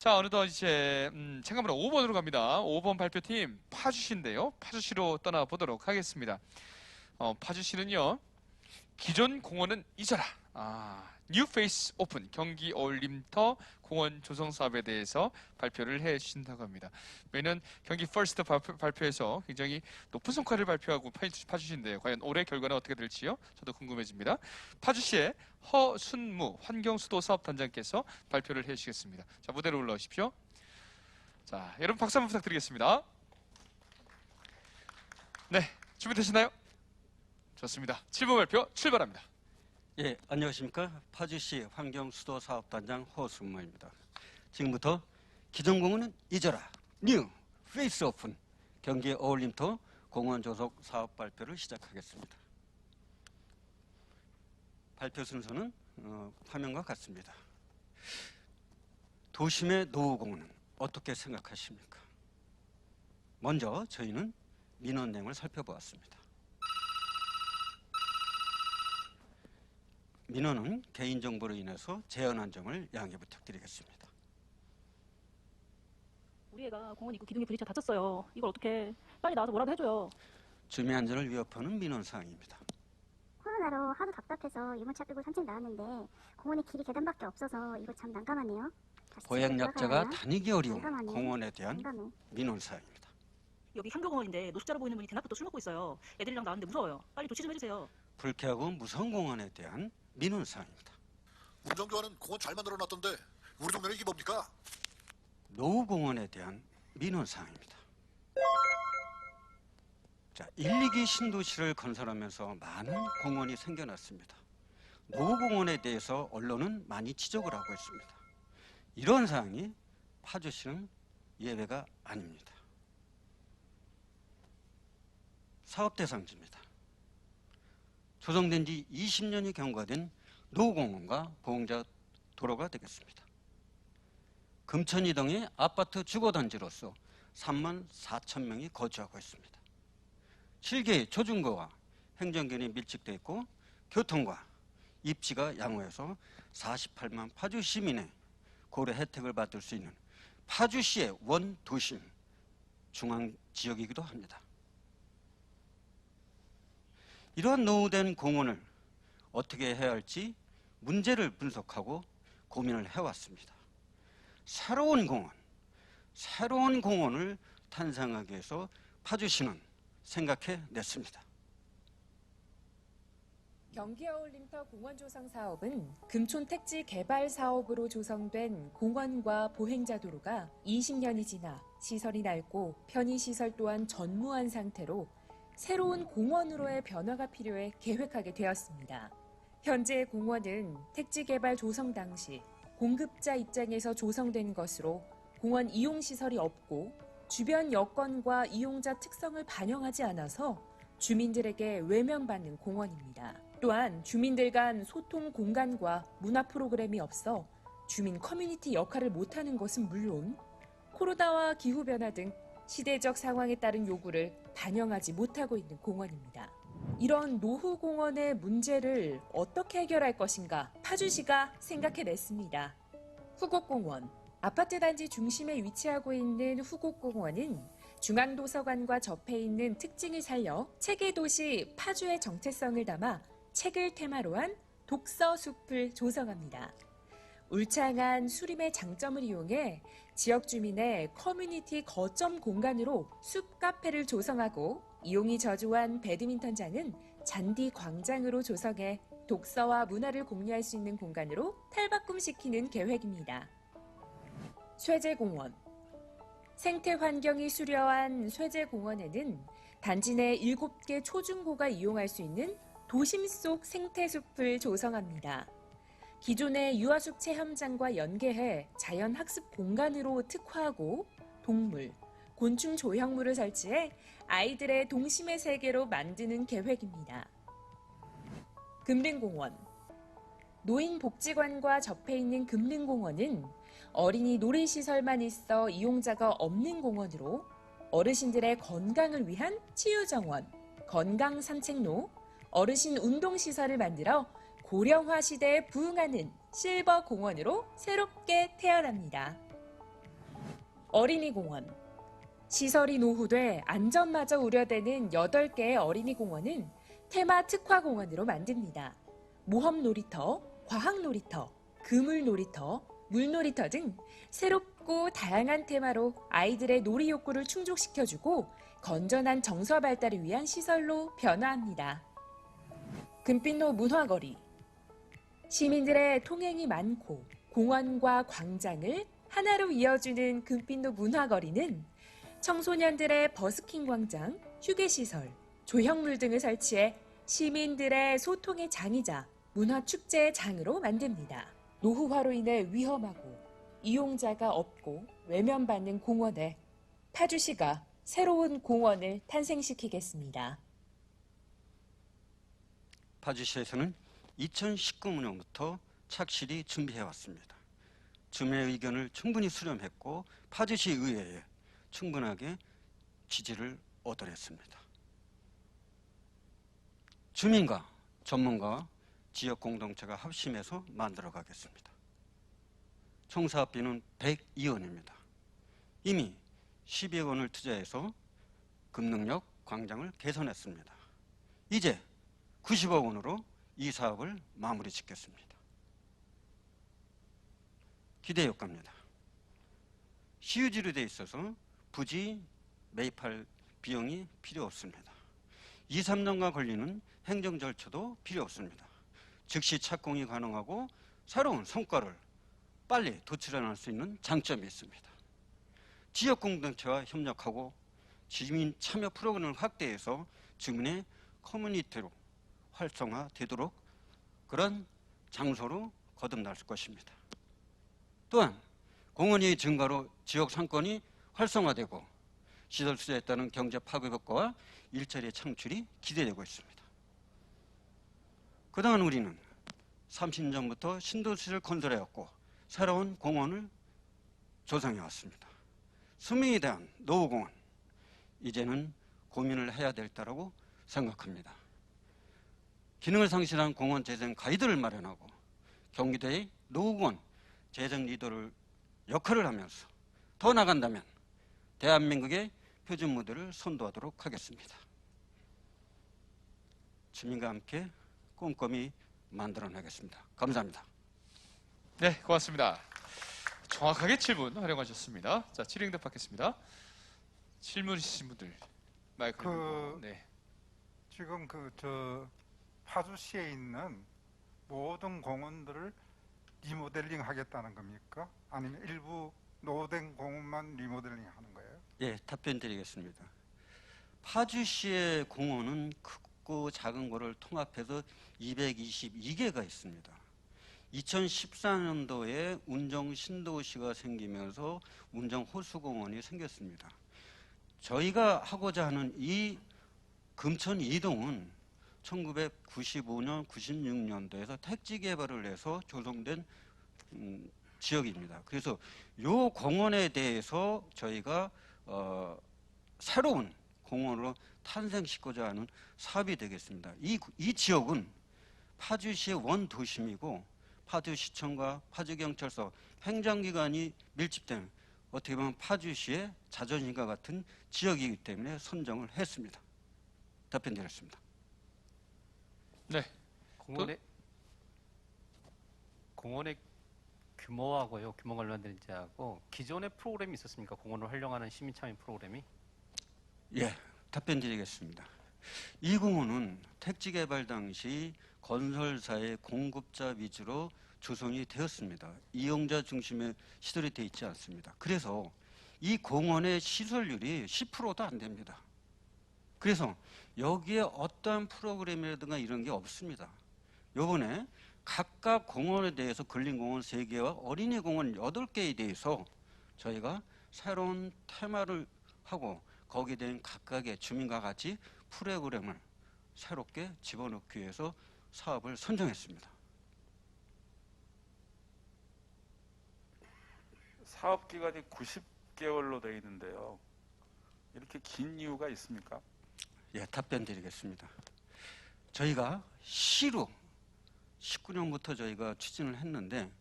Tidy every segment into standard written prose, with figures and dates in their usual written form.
자, 어느덧 이제 체감으로 5번으로 갑니다. 5번 발표팀 파주시인데요. 파주시로 떠나보도록 하겠습니다. 파주시는요. 기존 공원은 잊어라. 뉴 페이스 오픈 경기 어울림터 공원 조성 사업에 대해서 발표를 해 주신다고 합니다. 매년 경기 퍼스트 발표에서 굉장히 높은 성과를 발표하고 파주시인데요. 과연 올해 결과는 어떻게 될지요? 저도 궁금해집니다. 파주시의 허순무 환경수도 사업단장께서 발표를 해 주시겠습니다. 자, 무대로 올라오십시오. 자, 여러분 박수 한번 부탁드리겠습니다. 네, 준비되시나요? 좋습니다. 7번 발표 출발합니다. 예, 안녕하십니까. 파주시 환경수도사업단장 허순무입니다. 지금부터 기존 공원은 잊어라. 뉴 페이스 오픈 경기 어울림터 공원 조속 사업 발표를 시작하겠습니다. 발표 순서는 화면과 같습니다. 도심의 노후공원은 어떻게 생각하십니까? 먼저 저희는 민원 내용을 살펴보았습니다. 민원은 개인정보로 인해서 제한한 점을 양해 부탁드리겠습니다. 우리 애가 공원 입구 기둥에 부딪혀 다쳤어요. 이걸 어떻게 빨리 나와서 뭐라도 해줘요. 주민 안전을 위협하는 민원사항입니다. 코로나로 하도 답답해서 유모차 끌고 산책 나왔는데 공원에 길이 계단밖에 없어서 이거 참 난감하네요. 보행약자가 다니기 어려운 난감하네. 공원에 대한 난감해. 민원사항입니다. 여기 향교공원인데 노숙자로 보이는 분이 대낮부터 술 먹고 있어요. 애들이랑 나왔는데 무서워요. 빨리 조치 좀 해주세요. 불쾌하고 무서운 공원에 대한 민원사항입니다. 운전교환은 공원 잘 만들어놨던데 우리 동네는 이게 뭡니까? 노후공원에 대한 민원사항입니다. 자, 1, 2기 신도시를 건설하면서 많은 공원이 생겨났습니다. 노후공원에 대해서 언론은 많이 지적을 하고 있습니다. 이런 사항이 파주시는 예외가 아닙니다. 사업 대상지입니다. 조성된 지 20년이 경과된 노후공원과 보행자 도로가 되겠습니다. 금천이동의 아파트 주거단지로서 3만 4천 명이 거주하고 있습니다. 7개의 초중고와 행정견이 밀집되어 있고 교통과 입지가 양호해서 48만 파주 시민의 고려 혜택을 받을 수 있는 파주시의 원도심 중앙지역이기도 합니다. 이러한 노후된 공원을 어떻게 해야 할지 문제를 분석하고 고민을 해왔습니다. 새로운 공원을 탄생하기 위해서 파주시는 생각해냈습니다. 경기 어울림터 공원 조성 사업은 금촌 택지 개발 사업으로 조성된 공원과 보행자 도로가 20년이 지나 시설이 낡고 편의시설 또한 전무한 상태로 새로운 공원으로의 변화가 필요해 계획하게 되었습니다. 현재 공원은 택지 개발 조성 당시 공급자 입장에서 조성된 것으로 공원 이용시설이 없고 주변 여건과 이용자 특성을 반영하지 않아서 주민들에게 외면받는 공원입니다. 또한 주민들 간 소통 공간과 문화 프로그램이 없어 주민 커뮤니티 역할을 못하는 것은 물론 코로나와 기후변화 등 시대적 상황에 따른 요구를 반영하지 못하고 있는 공원입니다. 이런 노후공원의 문제를 어떻게 해결할 것인가 파주시가 생각해냈습니다. 후곡공원. 아파트 단지 중심에 위치하고 있는 후곡공원은 중앙도서관과 접해 있는 특징을 살려 책의 도시 파주의 정체성을 담아 책을 테마로 한 독서숲을 조성합니다. 울창한 수림의 장점을 이용해 지역 주민의 커뮤니티 거점 공간으로 숲 카페를 조성하고 이용이 저조한 배드민턴장은 잔디 광장으로 조성해 독서와 문화를 공유할 수 있는 공간으로 탈바꿈시키는 계획입니다. 쇠제공원. 생태 환경이 수려한 쇠제공원에는 단지 내 7개 초중고가 이용할 수 있는 도심 속 생태숲을 조성합니다. 기존의 유아숲 체험장과 연계해 자연학습 공간으로 특화하고 동물, 곤충 조형물을 설치해 아이들의 동심의 세계로 만드는 계획입니다. 금릉공원. 노인복지관과 접해 있는 금릉공원은 어린이 놀이시설만 있어 이용자가 없는 공원으로 어르신들의 건강을 위한 치유정원, 건강산책로, 어르신 운동시설을 만들어 고령화 시대에 부응하는 실버공원으로 새롭게 태어납니다. 어린이공원. 시설이 노후돼 안전마저 우려되는 8개의 어린이공원은 테마 특화공원으로 만듭니다. 모험 놀이터, 과학 놀이터, 그물 놀이터, 물놀이터 등 새롭고 다양한 테마로 아이들의 놀이 욕구를 충족시켜주고 건전한 정서 발달을 위한 시설로 변화합니다. 금빛로 문화거리. 시민들의 통행이 많고 공원과 광장을 하나로 이어주는 금빛로 문화거리는 청소년들의 버스킹 광장, 휴게시설, 조형물 등을 설치해 시민들의 소통의 장이자 문화축제의 장으로 만듭니다. 노후화로 인해 위험하고 이용자가 없고 외면받는 공원에 파주시가 새로운 공원을 탄생시키겠습니다. 파주시에서는 2019년부터 착실히 준비해왔습니다. 주민의 의견을 충분히 수렴했고 파주시 의회에 충분하게 지지를 얻어냈습니다. 주민과 전문가, 지역 공동체가 합심해서 만들어 가겠습니다. 총 사업비는 102원입니다. 이미 12억 원을 투자해서 금능역 광장을 개선했습니다. 이제 90억 원으로 이 사업을 마무리 짓겠습니다. 기대 효과입니다. 시유지로 되어 있어서 부지 매입할 비용이 필요 없습니다. 2, 3년간 걸리는 행정 절차도 필요 없습니다. 즉시 착공이 가능하고 새로운 성과를 빨리 도출해낼 수 있는 장점이 있습니다. 지역 공동체와 협력하고 주민 참여 프로그램을 확대해서 주민의 커뮤니티로 활성화되도록 그런 장소로 거듭날 것입니다. 또한 공원의 증가로 지역 상권이 활성화되고 시설 투자에 따른 경제 파급 효과와 일자리 창출이 기대되고 있습니다. 그동안 우리는 30년부터 신도시를 건설해왔고 새로운 공원을 조성해왔습니다. 수명에 대한 노후공원, 이제는 고민을 해야 될 때라고 생각합니다. 기능을 상실한 공원 재생 가이드를 마련하고 경기도의 노후공원 재생 리더를 역할을 하면서 더 나간다면 대한민국의 표준 모델을 선도하도록 하겠습니다. 주민과 함께 꼼꼼히 만들어내겠습니다. 감사합니다. 네, 고맙습니다. 정확하게 7분 활용하셨습니다. 자, 질의응답 받겠습니다. 질문 있으신 분들 마이크 열고. 네. 지금 파주시에 있는 모든 공원들을 리모델링 하겠다는 겁니까? 아니면 일부 노후된 공원만 리모델링 하는 거예요? 예, 답변 드리겠습니다. 파주시의 공원은 크고 작은 거를 통합해서 222개가 있습니다. 2014년도에 운정 신도시가 생기면서 운정 호수공원이 생겼습니다. 저희가 하고자 하는 이 금천 이동은 1995년, 96년도에서 택지 개발을 해서 조성된 지역입니다. 그래서 이 공원에 대해서 저희가 새로운 공원으로 탄생시키고자 하는 사업이 되겠습니다. 이 지역은 파주시의 원도심이고 파주시청과 파주경찰서 행정기관이 밀집된 어떻게 보면 파주시의 자존심과 같은 지역이기 때문에 선정을 했습니다. 답변 드렸습니다. 네. 공원의 규모하고요, 규모 관련된 문제하고 기존의 프로그램이 있었습니까? 공원을 활용하는 시민 참여 프로그램이? 예, 답변 드리겠습니다. 이 공원은 택지 개발 당시 건설사의 공급자 위주로 조성이 되었습니다. 이용자 중심의 시설이 되어 있지 않습니다. 그래서 이 공원의 시설률이 10%도 안 됩니다. 그래서 여기에 어떠한 프로그램이라든가 이런 게 없습니다. 요번에 각각 공원에 대해서 근린공원 3개와 어린이공원 8개에 대해서 저희가 새로운 테마를 하고 거기에 대한 각각의 주민과 같이 프로그램을 새롭게 집어넣기 위해서 사업을 선정했습니다. 사업 기간이 90개월로 되어 있는데요. 이렇게 긴 이유가 있습니까? 예, 답변 드리겠습니다. 저희가 시로 19년부터 저희가 추진을 했는데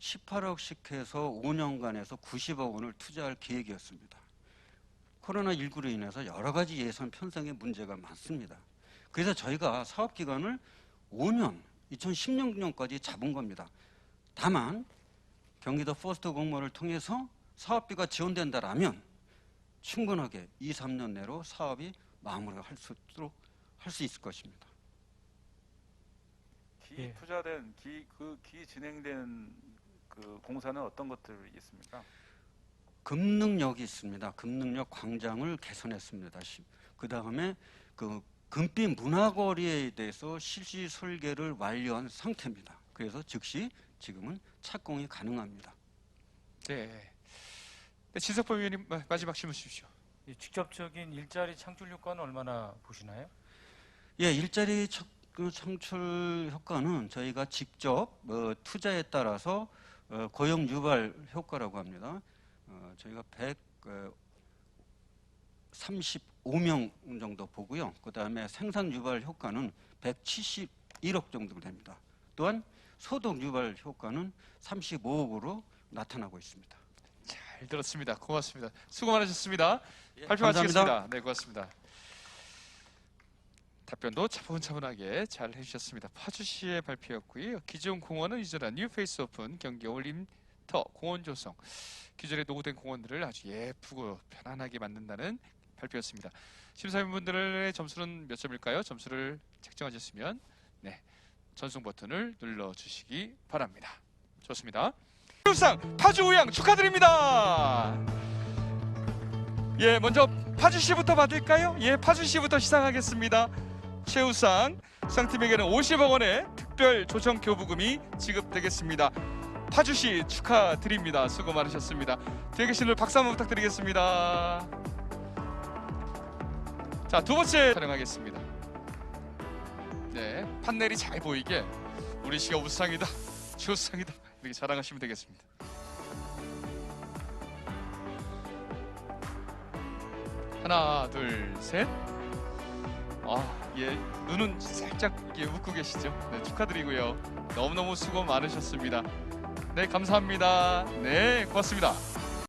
18억씩 해서 5년간 해서 90억 원을 투자할 계획이었습니다. 코로나19로 인해서 여러 가지 예산 편성의 문제가 많습니다. 그래서 저희가 사업 기간을 5년, 2016년까지 잡은 겁니다. 다만 경기도 퍼스트 공모를 통해서 사업비가 지원된다라면 충분하게 2, 3년 내로 사업이 마무리가 할 수 있을 것입니다. 기 투자된 기 진행된 그 공사는 어떤 것들이 있습니까? 금능력이 있습니다. 금능력 광장을 개선했습니다. 그 다음에 그 금빛 문화거리에 대해서 실시 설계를 완료한 상태입니다. 그래서 즉시 지금은 착공이 가능합니다. 네. 진석범 의원님 마지막 질문 주십시오. 직접적인 일자리 창출 효과는 얼마나 보시나요? 예, 일자리 창출 효과는 저희가 직접 투자에 따라서 고용 유발 효과라고 합니다. 저희가 135명 정도 보고요. 그 다음에 생산 유발 효과는 171억 정도 됩니다. 또한 소득 유발 효과는 35억으로 나타나고 있습니다. 잘 들었습니다. 고맙습니다. 수고 많으셨습니다. 예, 발표 감사합니다. 마치겠습니다. 네, 고맙습니다. 답변도 차분차분하게 잘 해주셨습니다. 파주시의 발표였고요. 기존 공원은 이전한 뉴 페이스 오픈 경기 올림터 공원 조성, 기존의 노후된 공원들을 아주 예쁘고 편안하게 만든다는 발표였습니다. 심사위원분들의 점수는 몇 점일까요? 점수를 책정하셨으면 네, 전송 버튼을 눌러주시기 바랍니다. 좋습니다. 최우상 파주우양 축하드립니다. 예, 먼저 파주시부터 받을까요? 예, 파주시부터 시상하겠습니다. 최우상 수상팀에게는 50억 원의 특별 조정 교부금이 지급되겠습니다. 파주시 축하드립니다. 수고 많으셨습니다. 뒤에 계신 분 박수 한번 부탁드리겠습니다. 자, 두 번째 촬영하겠습니다. 네, 판넬이 잘 보이게 우리 시가 우상이다, 최우상이다 이렇게 자랑하시면 되겠습니다. 하나, 둘, 셋. 예, 눈은 살짝 웃고 계시죠? 네, 축하드리고요. 너무너무 수고 많으셨습니다. 네, 감사합니다. 네, 고맙습니다.